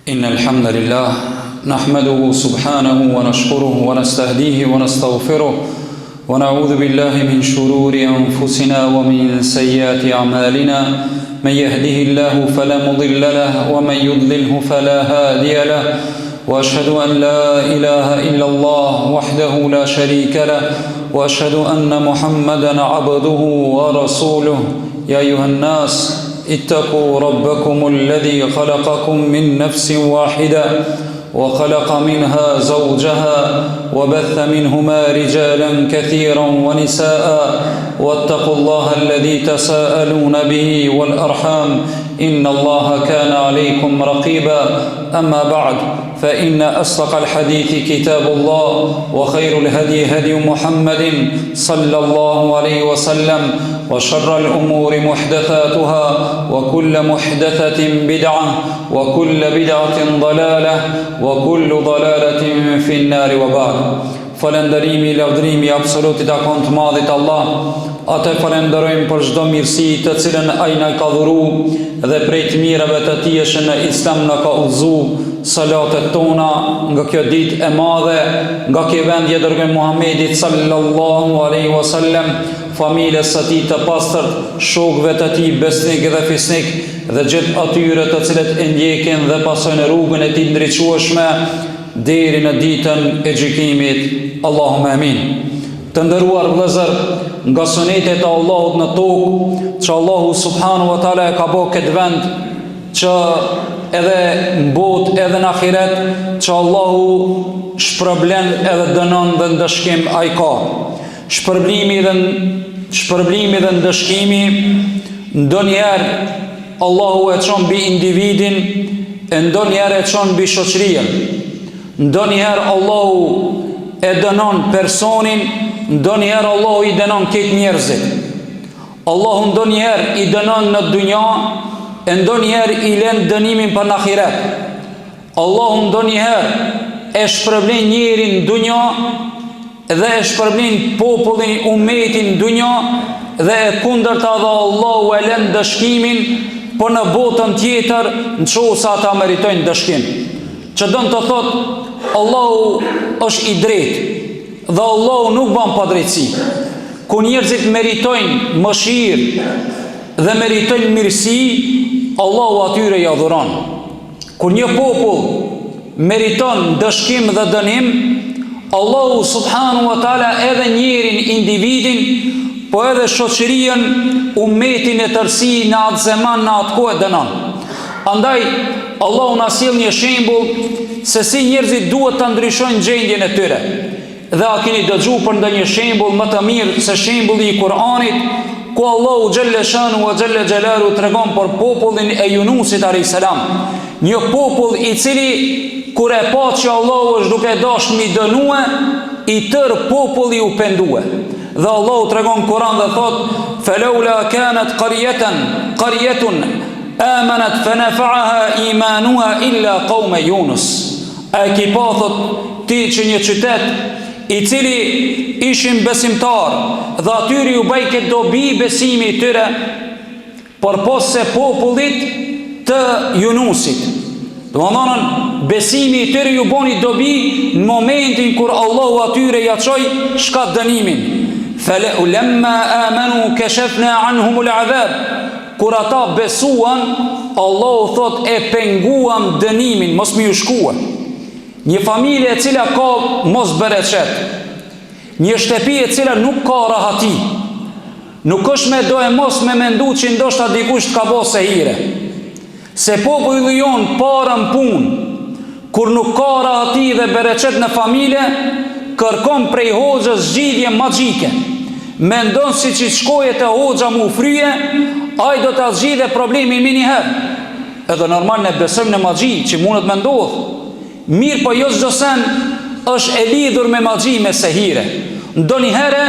إن الحمد لله نحمده سبحانه ونشكره ونستهديه ونستغفره ونعوذ بالله من شرور أنفسنا ومن سيئات أعمالنا من يهده الله فلا مضل له ومن يضلله فلا هادي له وأشهد أن لا إله إلا الله وحده لا شريك له وأشهد أن محمدا عبده ورسوله يا أيها الناس اتقوا ربكم الذي خلقكم من نفس واحدة وخلق منها زوجها وبث منهما رجالا كثيرا ونساء واتقوا الله الذي تساءلون به والأرحام إن الله كان عليكم رقيبا أما بعد فإن أصدق الحديث كتاب الله وخير الهدي هدي محمد صلى الله عليه وسلم وشر الأمور محدثاتها وكل محدثة بدعة وكل بدعة ضلالة وكل ضلالة في النار وبعد Falëndërimi, lavdërimi absolut i takon të madhit Allah. Atë falenderojmë për çdo mirësi të cilën ai na ka dhuruar dhe prej të mirave të tij që në Islam na ka udhëzuar. Salatet tona nga kjo ditë e madhe, nga kjo vend i dërguar Muhamedit sallallahu alaihi wasallam, familjes së tij të pastërt, shokëve të tij besnik dhe fisnik dhe gjithë atyre të cilët e ndjekin dhe pasojnë rrugën e tij ndriçueshme deri në ditën e gjykimit. Allahumma amin. Të nderuar vëllezër, nga sunetet e Allahut në tokë, që Allahu subhanahu wa taala e ka bërë këtë vend që edhe në botë edhe në ahiret, që Allahu shpërblen edhe dënon dhe ndëshkim ai ka. Shpërblimi dhe ndëshkimi ndonjëherë Allahu e çon mbi individin, e ndonjëherë e çon mbi shoqërinë. Ndonjëherë Allahu e dënon personin, ndonjëherë Allahu i dënon këtë njerëzit. Allahu ndonjëherë i dënon në dunja, e ndonjëherë i lën dënimin për në ahiret. Allahu ndonjëherë e shpërblen njerin në dunja dhe e shpërblen popullin ummetin në dunja dhe e kundërta dhe Allahu e lën dëshkimin për në botën tjetër në qoftë ata meritojnë dëshkim. Që dënë të thotë Allahu është i drejtë dhe Allahu nuk ban pa drejtësi. Ku njerëzit meritojnë mëshirë dhe meritojnë mirësi, Allahu atyre ja dhuron. Kur një popull meriton dëshkim dhe dënim, Allahu subhanahu wa taala edhe njerin, individin, po edhe shoqërinë, ummetin e tërësi në atë zeman, në atë kohë dënon. Andaj Allahu na sjell një shembull se si njerëzit duhet të ndryshojnë gjendjen e tyre. Dhe a keni dëgjuar për ndonjë shembull më të mirë se shembulli i Kur'anit, ku Allahu xhalla shanu wa xhalla xhalalu tregon për popullin e Yunusit alayhis salam, një popull i cili kur e pa që Allahu është duke dashur mi dënue, i tërë populli u pendue. Dhe Allahu tregon në Kur'an dhe thot: "Falaula kanat qaryatun amanat fanafa'aha imanuha illa qauma Yunus." A ki pa thot ti që një qytet i cili ishin besimtar dhe atyri u bëj këtë dobi besimi i tyre, por pos se popullit të Yunusit. Do më thonën, besimi i tyre ju boni dobi në momentin kur Allahu atyre ja çoi shka dënimin. Falamma amanu kashafna anhum al'adab. Kur ata besuan, Allahu thot e penguam dënimin, mos më ju shkua. Një familje e cila ka mos bereqet, një shtëpi e cila nuk ka rahati, nuk është me do e mos me mendu që ndoshta dikush të ka bo se hire. Se populli jon parën pun, kur nuk ka rahati dhe bereqet në familje, kërkon prej hoxhës zgjidhje magjike. Mendon si që shkojet e hoxha mu fryje, ai do të zgjidhe problemin mi njëherë. Edhe normal ne besojmë në magji që mundet me ndodhë. Mirë po jo çdo sen është e lidhur me magji, me sehire. Ndonjëherë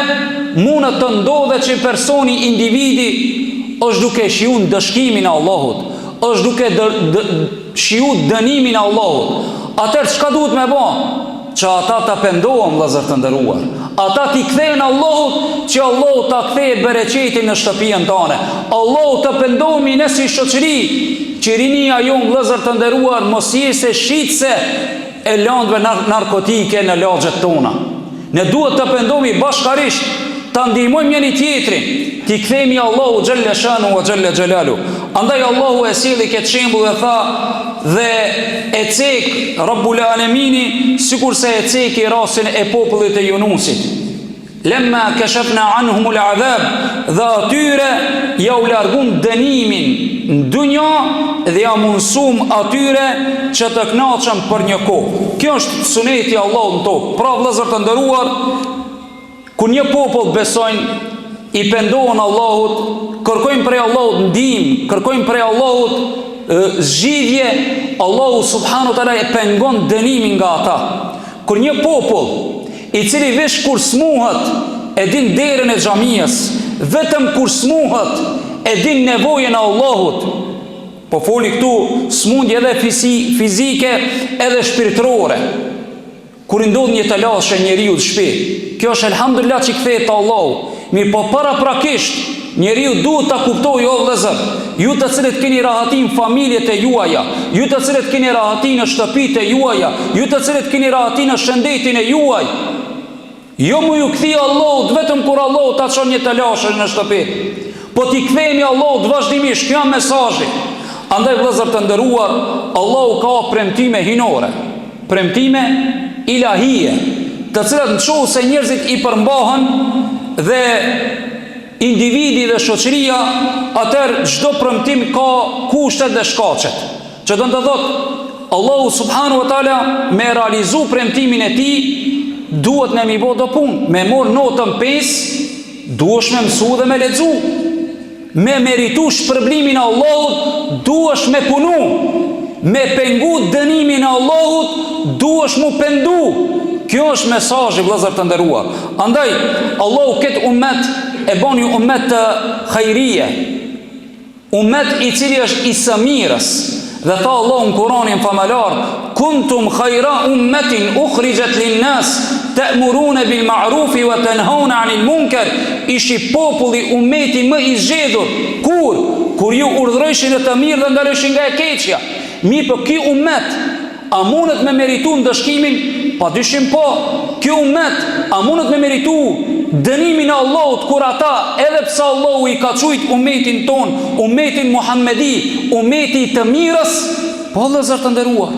mundet të ndodhe që personi, individi është duke shiu dëshkimin e Allahut, është duke shiu dënimin e Allahut. Atëherë çka duhet me bë? Që ata ta pendohen, vëllezër të nderuar. Ata t'i kthejnë Allahut, që Allahut t'a kthejë bereqetin në shtëpinë tënde. Allahut të pendohemi ne si shoqëri, që rinia jonë vëllezër të nderuar mos jese shitse e lëndëve narkotike në lagjet tona. Ne duhet të pendohemi bashkarisht, ta ndihmojmë njëri tjetrin, t'i kthejmë Allahu xhalla shanu wa xhalla xhelalu. Andaj Allahu e sjellë këtë shembull dhe tha, dhe e cek Rabbul Alamini sikurse e ceki rastin e popullit të Yunusit. Lemma kashafna anhumul adhab, dhe atyre ja u largum dënimin në dunja dhe ja mundsum atyre që të kënaqen për një kohë. Kjo është suneti i Allahut në tokë. Pra vëllezër të nderuar, kur një popull besojnë, i pendohen Allahut, kërkojnë prej Allahut ndihmë, kërkojnë prej Allahut zgjidhje, Allahu subhanahu wa taala e pengon dënimin nga ata. Kur një popull i cili vesh kur smuhet e din derën e xhamisë, vetëm kur smuhet e din nevojën e Allahut, po foli këtu smundje edhe fizike edhe shpirtërore, kur i ndodh një të lashe njeriu të shpirt, kjo është elhamdulillah që kthehet te Allahu. Mirë, po paraprakisht njeriu duhet ta kuptojë, o vëllezër, ju të cilët keni rahatin familjet e juaja, ju të cilët keni rahatin në shtëpitë e juaja, ju të cilët keni rahatin në shëndetin e juaj, jo mu ju kthi Allahut vetëm kur Allahu ta çon një të lashë në shtëpi, po t'i kthehemi Allahut vazhdimisht. Kjo mesazhi. Andaj vëllezër të nderuar, Allahu ka premtime hinore, premtime ilahie, të cilat nëse njerëzit i përmbahen dhe individi dhe shoqëria, atëherë çdo premtim ka kushtet dhe shkaqet. Që do të thotë Allahu subhanahu wa taala me realizu premtimin e tij, duhet ne mi bë do punë, me mor notën 5, duhesh me mësu dhe me lexu. Me meritu shpërblimin e Allahut, duhesh me punu. Me pengu dënimin e Allahut, duhesh mu pendu. Kjo është mesazhi vëllezër të nderuar. Andaj Allahu këtë ummet e bën një ummet të khajrije, ummet i cili është i samirës. Dhe tha Allahu në Kur'anin famalar, kuntum khajra ummetin ukhrijat linnas ta'muruna bil ma'rufi wa tanhauna 'anil munkar. Ishi populli, ummeti më i zgjedhur. Kur ju urdhërojshin të mirë dhe ndaleshin nga e keqja. Mi për ky ummet, a mundet me meritu në dëshkimin? Pa dyshim po. Ky ummet, a mundet me meritu dënimin e Allahut, kur ata, edhe pse Allahu i ka çujt ummetin ton, ummetin Muhammedi, ummeti të mirës, po vëllezër të nderuar,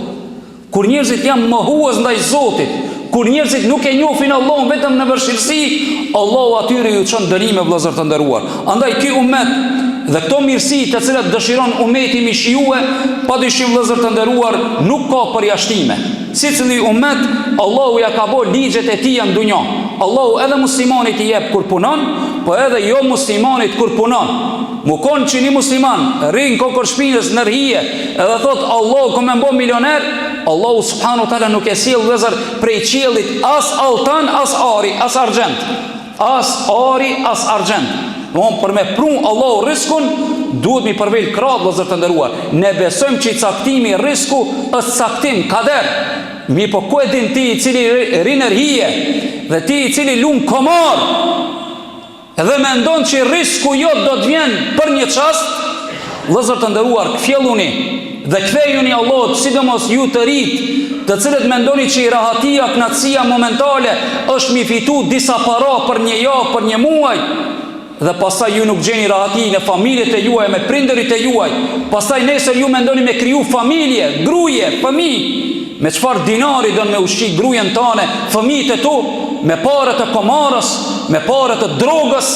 kur njerëzit janë mohues ndaj Zotit, kur njerëzit nuk e njohin Allahun vetëm në vështirësi, Allahu atyre ju çon dënime vëllezër të nderuar. Andaj ky ummet dhe këto mirësi të cilat dëshiron ummeti mi shijue, padyshim vëllezër të nderuar, nuk ka përjashtime. Sicili ummet, Allahu ja ka bërë ligjet e tij në dunjë. Allahu edhe muslimanit i jep kur punon, po edhe jo muslimanit kur punon. Mu konë që një musliman rinë kokër shpinës në rhije edhe thot Allahu ko me mbo milioner, Allahu subhanu tala nuk e sjell vëllezër prej qiellit as altan, as ari, as argjent. As ari, as argjent. Për me prun Allahu riskun, duhet mi përvel kratë vëllezër të nderuar. Ne besojmë që i caktimi risku është caktim, kader. Mi po ku e din ti i cili rinë rhije dhe ti i cili lunë komar dhe me ndonë që risku jot do të vjen për një çast, vëllezër të nderuar, kfjelluni dhe kthejuni Allahut, sidomos ju të rit, të cilët mendoni që i rahatia, knatësia momentale është mi fitu disa para për një javë, për një muaj, dhe pastaj ju nuk gjeni rahati në familjet e juaj, me prindërit e juaj, pastaj nesër ju mendoni me kriju familje, gruje, fëmijë. Me çfarë dinari do me ushqi grujen tane, fëmijët e tu, me pare të komarës, me pare të drogës?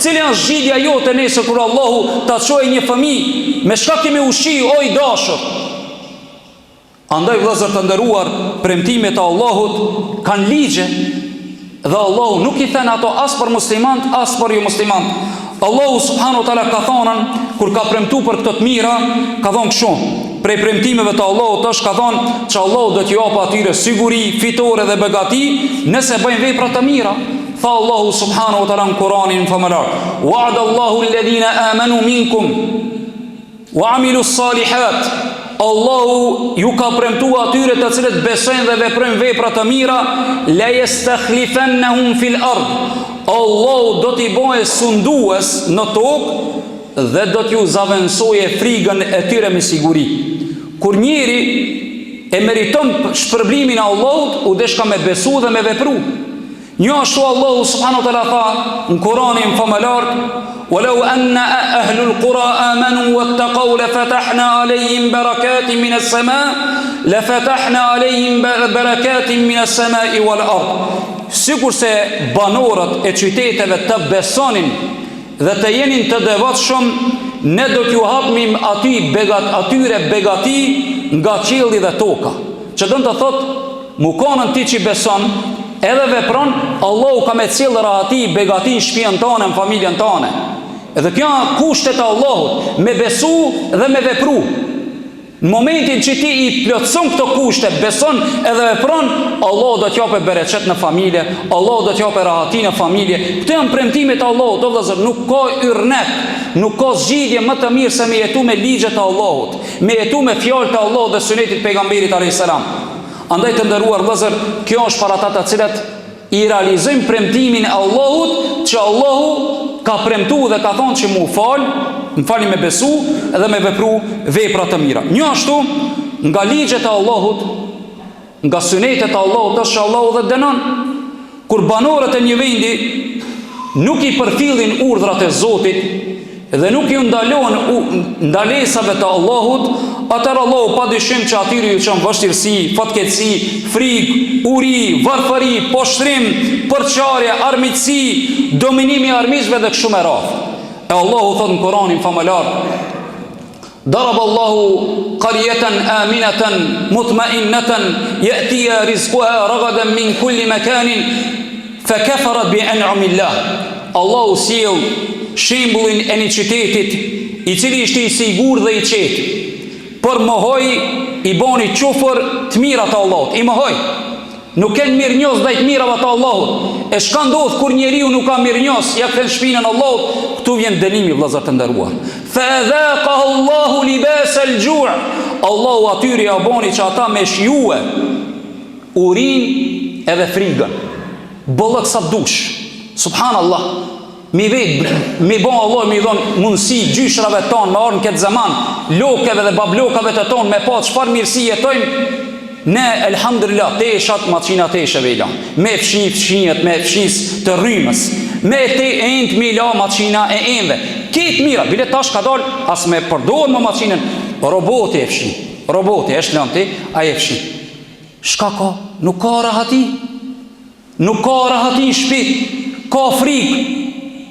Cili janë zgjidhja jote nesër kur Allahu ta çojë një fëmijë? Me çka kemi ushqi, o i dashur? Andaj vëllezër të nderuar, premtimet e Allahut kanë ligje dhe Allahu nuk i thënë ato as për muslimant, as për jo muslimant. Allahu subhanahu wa taala ka thënë kur ka premtuar për këto të mira, ka thënë kështu: prej premtimeve të Allahut është ka thonë që Allahu do t'ju japë atyre siguri, fitore dhe begati nëse bëjnë vepra të mira. Tha Allahu subhanahu wa taala në Kur'anin famëlar: wa'ada Allahu alladhina amanu minkum wa amilu s-salihat Allahu ju ka premtu atyre të cilët besojnë dhe veprojnë vepra të mira, la yastakhlifannahum fil ard. Allahu do t'i bëjë sundues në tokë dhe do t'ju zaventësojë frigën e tyre me siguri. Kur njeri e meriton shpërblimin e Allahut, u deshka me besu dhe me vepru. Një ashtu Allahu subhanahu wa taala tha në Kur'anin famëlar: "Walau anna ahlul qura amanu wattaqaw lafatahna alayhim barakatin minas sama' lafatahna alayhim barakatin minas sama'i wal ard." Sikur se banorët e qyteteve të besonin dhe të jenin të devotshëm, ne do t'ju hapmim atyre begati nga qielli dhe toka. Që do të thotë, mukonën ti që beson edhe vepron, Allahu ka me cilë rahati, begatin, shtëpinë tane, në familjen tane. Edhe kjo kushtet e Allahut, me besu dhe me vepru. Në momentin që ti i plotëson këto kushte, beson edhe vepron, Allahu do t'jape bereqet në familje, Allahu do t'jape rahati në familje. Këto janë premtimet e Allahut, o vëllezër, nuk ka yrnet, nuk ka zgjidhje më të mirë se me jetu me ligjet e Allahut, me jetu me fjalët e Allahut dhe sunetit pejgamberit alayhis salam. Andaj të nderuar vëllezër, kjo është para ata të cilët i realizojmë premtimin e Allahut, që Allahu ka premtu dhe ka thonë që më fali me besu edhe me vepru vepra të mira. Një ashtu, nga ligjet e Allahut, nga sunetet e Allahut, është që Allahu dhe dënon. Kur banorët e një vendi nuk i përfillin urdhrat e Zotit dhe nuk ju ndalojnë ndalesave të Allahut, atëherë Allahu pa dyshim që atyre ju çon vështirësi, fatkeqësi, frikë, uri, varfëri, poshtrim, përçarje, armiqësi, dominimi i armiqve dhe kështu me radhë. E Allahu thot në Kur'anin famëlar: "Darab Allahu qaryatan aminatan mutma'innatan ya'tiha rizquha ragadan min kulli makanin fakafarat bi an'amillah." Allahu sjell shembullin e një qytetit i cili ishte i sigurt dhe i qetë. Por mohoj i boni qufër të mirat e Allahut, i mohoj. Nuk kanë mirënjohës ndaj të mirave të Allahut. E çka ndodh kur njeriu nuk ka mirënjohës, ja kthen shpinën Allahut, këtu vjen dënimi vëllezër të nderuar. Fa adhaqahu Allahu libas al-ju'. Allahu atyre ja boni që ata me shijue urin edhe frigën. Bollëk sa dush. Subhanallah. Mi bon Allah, mi dhon mundësi gjyshrave tonë me orën këtë zaman, lokeve dhe bablokave të tonë me pa çfarë mirësi jetojnë. Ne, elhamdulillah, teshat, maqina tesheve i la, me fshinjet, me fshis të rrymës, me te end mi la maqina e endve. Ketë mira, bile tash ka dal, as me përdojnë më maqinën, roboti e fshin, roboti e shlën ti, a e fshin. Shka ka? Nuk ka rahati. Nuk ka rahati në shpi, ka frikë,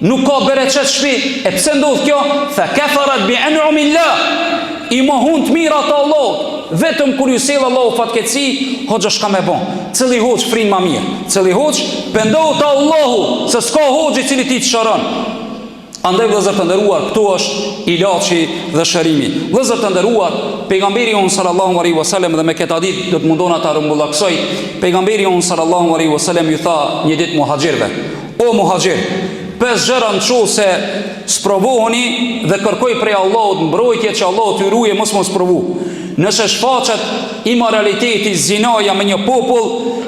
nuk ka bereqet shpi. E pse ndodh kjo? Fa kafarat bi an'amillah. I mohun të mirat të Allahut. Vetëm kur ju sjell Allahu fatkeqësi, hoxha shka me bon. Cili hoxh frin më mirë, cili hoxh pendohet te Allahu, se s'ka hoxh i cili ti të shëron. Andaj vëllezër të nderuar, këtu është ilaçi dhe shërimi. Vëllezër të nderuar, pejgamberi on sallallahu alaihi wasallam, dhe me këtë ditë do të mundona ta rrumbullaksoj, pejgamberi on sallallahu alaihi wasallam ju tha një ditë muhaxhirëve: "O muhaxhir, 5 gjëra nëse sprovoheni dhe kërkoj prej Allahut mbrojtje që Allahu t'ju ruaj mos sprovu. Nëse shfaqet imoraliteti, zinaja me një popull,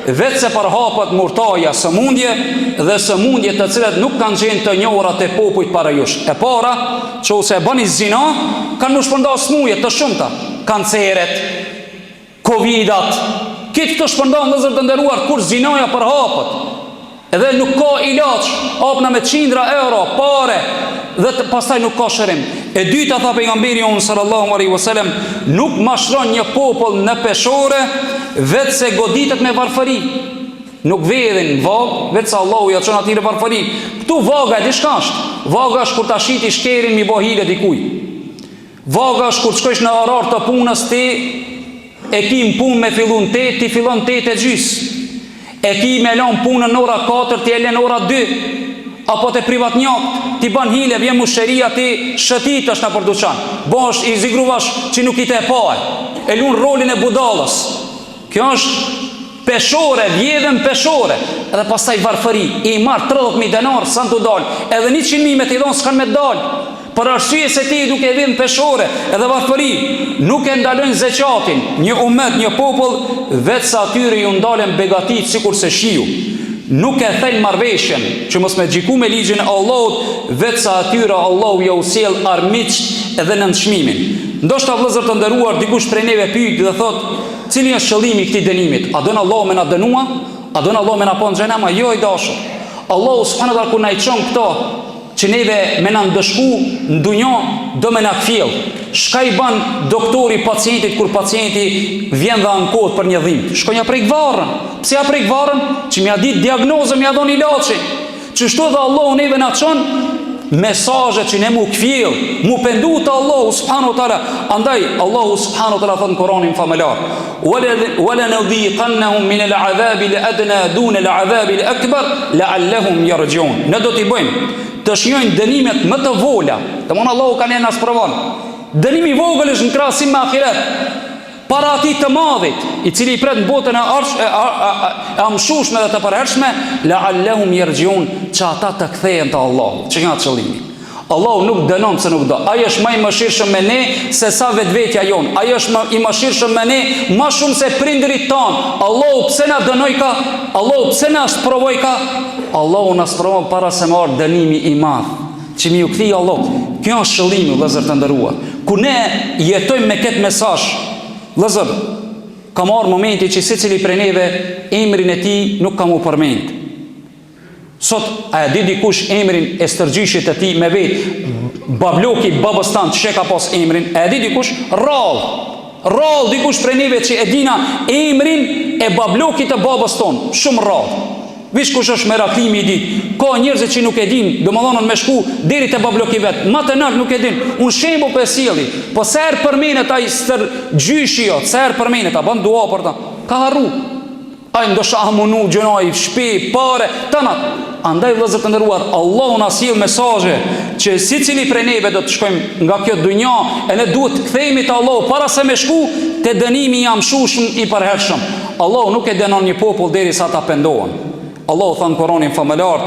vetë se përhapet murtaja, sëmundje dhe sëmundje të cilat nuk kanë qenë të njohura te popujt para jush. E para, që ose e bëni zina, kanë më shpërnda smuje të shumta, kanceret, covidat, këtë të shpërnda vëllezër të nderuar kur zinaja përhapet. Edhe nuk ka ilaç, hapna me qindra euro, pare, dhe pastaj nuk ka shërim. E dyta, tha pejgamberi on sallallahu alaihi wasallam, nuk mashron një popull në peshore vetë se goditet me varfëri. Nuk vedhin vagë, vetë se Allahu ja çon atyre varfëri. Këtu vaga e diçka është. Vaga është kur ta shiti shkerin mi bë hile dikuj. Vaga është kur të shkosh në orar të punës ti e ki në punë me fillun 8, ti fillon 8:30. E ki me lan punën në ora 4, ti e len ora 2. Apo te privatnjak, ti ban hile, vjen musheria, ti shëtit është në përduqan. Bosh, i zigruvash që nuk i te pae. E lun rolin e budallës. Kjo është peshore, vjedhën peshore, edhe pastaj varfëri, i marr 30.000 denar sa të dalë, edhe 100.000 me t'i dhonë s'kan me dalë, për arsye se ti duke vjedhën peshore, edhe varfëri, nuk e ndalojnë zeqatin, një umet, një popull, vetë sa atyre ju ndalen begatit sikur se shiu. Nuk e thejnë marveshjen, që mos me gjiku me ligjin e Allahut, vetë sa atyre Allahu ja usjell armiqt edhe në nëshmimin. Ndoshta vëllezër të nderuar, dikush prej neve pyet dhe thot, cili është qëllimi i këtij dënimit? A don Allahu me na dënua? A don Allahu me na pa në xhenem? Jo i dashur. Allahu subhanahu wa taala kur na i çon këto që neve me na ndëshku në dunjë, do me na kfill. Shka i ban doktori pacientit kur pacienti vjen dhe ankohet për një dhimbje? Shkon ja prek varrën. Pse ja prek varrën? Që m'ja dit diagnozën, m'ja dhon ilaçin. Çështu dhe Allahu neve na çon mesazhe që ne mu kfill, mu pendu te Allahu subhanahu wa taala. Andaj Allahu subhanahu wa taala thon në Kur'anin famëlar: "Wala nadhiqannahum min al-'adhab al-adna duna al-'adhab al-akbar la'allahum yarji'un." Ne do t'i bëjmë të shijojnë dënimet më të vola. Domthon Allahu ka ne na sprovon. Dënimi i vogël është në krahasim me ahiret. Para atij të madhit, i cili i pret në botën e amshushme dhe të përhershme, la'allahum yarji'un, që ata të kthehen te Allahu. Që janë qëllimi. Allahu nuk dënon se nuk do. Ai është më i mëshirshëm me ne se sa vetvetja jon. Ai është më i mëshirshëm me ne më shumë se prindërit tan. Allahu pse na dënoi ka? Allahu pse na sprovoi ka? Allahu na sprovon para se marr dënimi i madh, që mi u kthi Allahu. Kjo është qëllimi, vëllezër të nderuar. Kur ne jetojmë me këtë mesazh, vëllezër, ka marrë momenti që secili prej neve emrin e tij nuk ka mu përmend. Sot a e di dikush emrin e stërgjyshit të tij me vet, babloki babës tanë që ka pas emrin? A e di dikush? Rall dikush prej neve që e dina emrin e bablokit të babës tonë, shumë rall. Vish kush është meraklimi i ditë. Ka njerëz që nuk e din, domethënë me shku deri te babloki vet. Ma të nalt nuk e din. Unë shembull po e sjelli. Po sa herë përmenet ai stërgjyshi jot, sa herë përmenet, a bën dua për ta. Ka harru. Ai ndoshta amunu gjënoi shtëpi, pare, tanat. Andaj vëllezër të nderuar, Allahu na sjell mesazhe që sicili prej neve do të shkojmë nga kjo dunjë e ne duhet të kthehemi te Allahu para se me shku te dënimi i amshushëm i përhershëm. Allahu nuk e dënon një popull derisa ata pendohen. Allahu thon Kur'anin famëlar: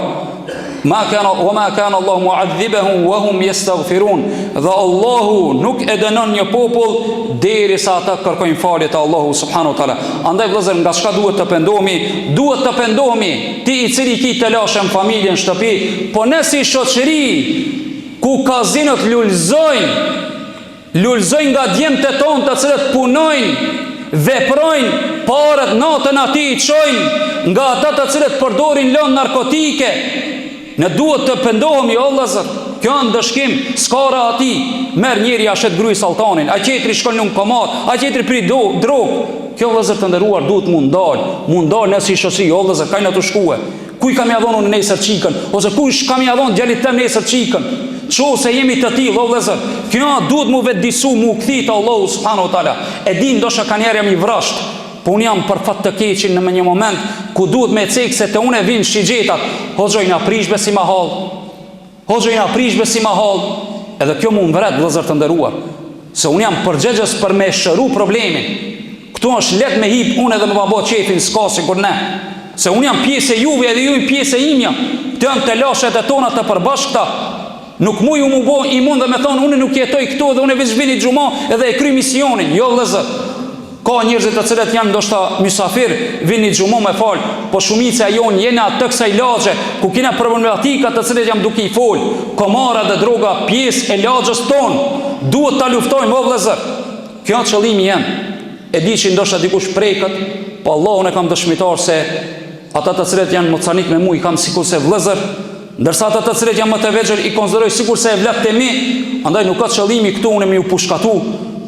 "Ma kana wa ma kana Allahu mu'adhibahum wa hum yastaghfirun." Dhe Allahu nuk e dënon një popull derisa ata kërkojnë falje te Allahu subhanahu wa taala. Andaj vëllezër, nga çka duhet të pendohemi? Duhet të pendohemi ti i cili ki të lashëm familjen, shtëpi, po ne si shoqëri ku kazinot lulzojnë nga djemtë tonë të cilët punojnë, veprojnë, parët natën ati i çojnë nga ata të cilët përdorin lëndë narkotike. Ne duhet të pendohemi, o vëllezër. Kjo është dëshkim, skara ati. Merr njëri ashet gruj saltanin, a tjetri shkon në komat, a tjetri pri drogë. Kjo vëllezër të nderuar duhet mund dal në si shoqëri, o vëllezër, kajna të shkue. Kuj kam ia dhënë nesër çikën, ose kush kam ia dhënë djalit tëm nesër çikën. Çose jemi të tillë, o vëllezër. Kjo duhet mu vetdisu, mu kthit Allahu subhanahu wa taala. E din ndoshta kanë jam i vrasht, po unë jam për fat të keqin në një moment ku duhet me cek se te unë vin shigjetat. Hoxhoj na prish besim mahall. Edhe kjo mu mbret, vëllezër të nderuar, se unë jam përgjegjës për me shëru problemin. Këtu është let me hip unë edhe me babo qefin s'ka sikur ne. Se unë jam pjesë e juve edhe ju pjesë e imja. Të janë të lashet e tona të përbashkëta. Nuk mu ju mu bo i mund dhe me thonë unë nuk jetoj këtu dhe unë veç vini xhumo edhe e kry misionin. Jo vëllezër. Ka njerëzit të cilët janë ndoshta mysafir, vini xhumo me fal, po shumica jonë jena atë kësaj lagje ku kena problematika të cilët jam duke i fol. Komara dhe droga pjesë e lagjës tonë. Duhet ta luftojmë, o vëllezër. Kjo është qëllimi jam. E di që ndoshta dikush prekët, po Allahun e kam dëshmitar se ata të cilët janë mocanik me mua i kam sikur se vëllezër, ndërsa ata të cilët janë më të vegjël i konsideroj sikur se e vlet te mi. Andaj nuk ka qëllimi këtu unë më u pushkatu,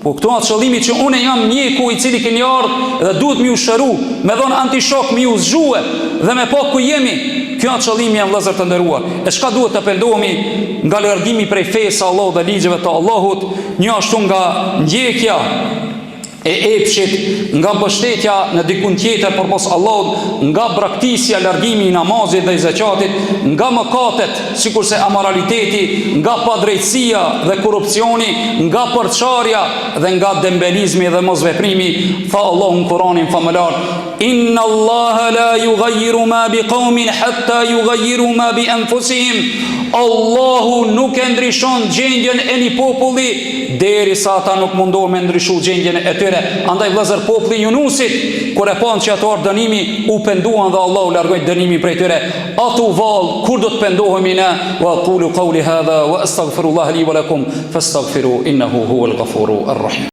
po këtu ka qëllimi që unë jam mjeku i cili keni ardhur dhe duhet më u shëru, me dhon antishok më u zgjue dhe me pa ku jemi. Kjo është qëllimi jam, vëllezër të nderuar. E çka duhet të pendohemi nga largimi prej fesë Allahut dhe ligjeve të Allahut, një ashtu nga ndjekja e epshit, nga mbështetja në dikun tjetër përpos Allahut, nga braktisja, largimi i namazit dhe i zakatit, nga mëkatet, sikurse amoraliteti, nga padrejtësia dhe korrupsioni, nga përçarja dhe nga dembelizmi dhe mosveprimi. Tha Allahu në Kur'anin famëlar: Inna Allaha la yughayyiru ma biqaumin hatta yughayyiru ma bi anfusihim. Allahu nuk e ndryshon gjendjen e një populli derisa ata nuk mundohen me ndryshu gjendjen e tyre. Andaj vëllezër, populli i Yunusit, kur e pan që ato ardh dënimi, u penduan dhe Allahu largoi dënimin prej tyre. Atu vallë, kur do të pendohemi ne? Wa aqulu qawli hadha wa astaghfirullaha li wa lakum fastaghfiru innahu huwal ghafurur rahim.